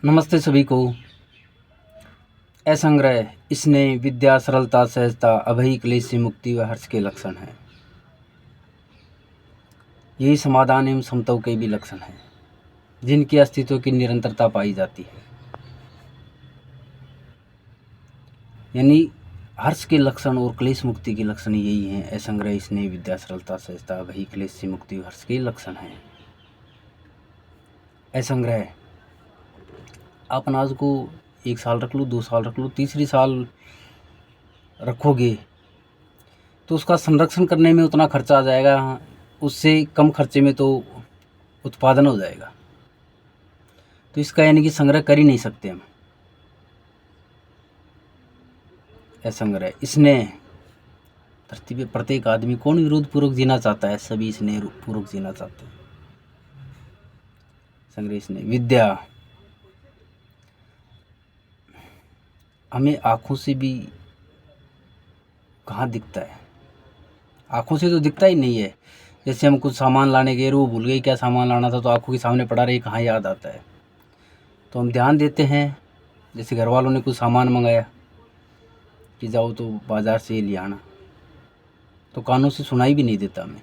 नमस्ते सभी को। असंग्रह, स्नेह, विद्या, सरलता, सहजता, अभय, क्लेश से मुक्ति व हर्ष के लक्षण हैं। यही समाधान एवं समता के भी लक्षण हैं, जिनके अस्तित्व की निरंतरता पाई जाती है। यानी हर्ष के लक्षण और क्लेश मुक्ति के लक्षण यही हैं। असंग्रह, स्नेह, विद्या, सरलता, सहजता, अभय, क्लेश से मुक्ति व हर्ष के लक्षण हैं। असंग्रह, आप अनाज को 1 साल रख लो, 2 साल रख लो, तीसरी साल रखोगे तो उसका संरक्षण करने में उतना खर्चा आ जाएगा, उससे कम खर्चे में तो उत्पादन हो जाएगा। तो इसका यानी कि संग्रह कर ही नहीं सकते हम। असंग्रह, स्नेह, धरती पे प्रत्येक आदमी कौन विरोध पूर्वक जीना चाहता है? सभी स्नेह पूर्वक जीना चाहते हैं। संग्रह, स्नेह, विद्या, हमें आँखों से भी कहाँ दिखता है? आँखों से तो दिखता ही नहीं है। जैसे हम कुछ सामान लाने गए, वो भूल गए क्या सामान लाना था, तो आँखों के सामने पड़ा रहे, कहाँ याद आता है? तो हम ध्यान देते हैं। जैसे घर वालों ने कुछ सामान मंगाया कि जाओ तो बाज़ार से ले आना, तो कानों से सुनाई भी नहीं देता हमें।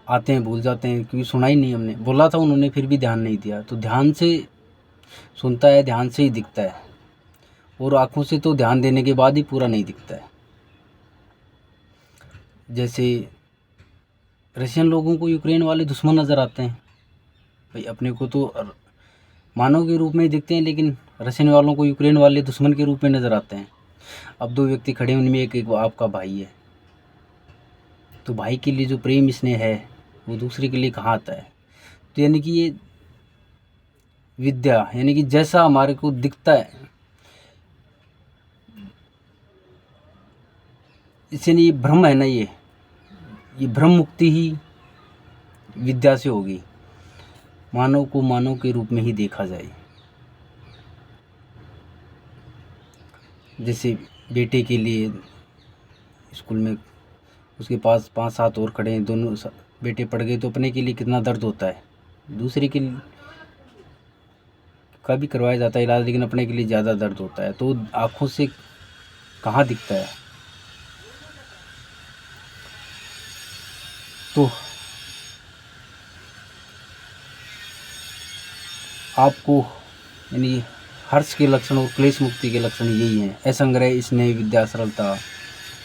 आते हैं भूल जाते हैं, क्योंकि सुना ही नहीं, हमने बोला था उन्होंने, फिर भी ध्यान नहीं दिया। तो ध्यान से सुनता है, ध्यान से ही दिखता है, और आँखों से तो ध्यान देने के बाद ही पूरा नहीं दिखता है। जैसे रशियन लोगों को यूक्रेन वाले दुश्मन नज़र आते हैं। भाई अपने को तो मानव के रूप में ही दिखते हैं, लेकिन रशियन वालों को यूक्रेन वाले दुश्मन के रूप में नज़र आते हैं। अब 2 व्यक्ति खड़े, उनमें एक आपका भाई है, तो भाई के लिए जो प्रेम स्नेह है वो दूसरे के लिए कहाँ आता है? तो यानी कि ये विद्या, यानी कि जैसा हमारे को दिखता है, इससे नहीं, ये भ्रम है ना, ये भ्रम मुक्ति ही विद्या से होगी। मानव को मानव के रूप में ही देखा जाए। जैसे बेटे के लिए स्कूल में उसके पास 5-7 और खड़े हैं, दोनों बेटे पढ़ गए, तो अपने के लिए कितना दर्द होता है। दूसरे के का भी करवाया जाता है इलाज, लेकिन अपने के लिए ज़्यादा दर्द होता है। तो आँखों से कहाँ दिखता है? तो आपको यानी हर्ष के लक्षण और क्लेश मुक्ति के लक्षण यही हैं। असंग्रह, स्नेह, विद्या, सरलता,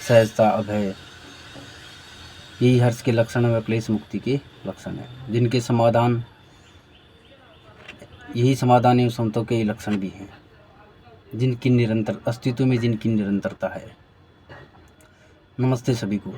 सहजता, अभय, यही हर्ष के लक्षण व क्लेश मुक्ति के लक्षण हैं, जिनके समाधान, यही समाधान एवं समता के लक्षण भी हैं, जिनकी निरंतर अस्तित्व में जिनकी निरंतरता है। नमस्ते सभी को।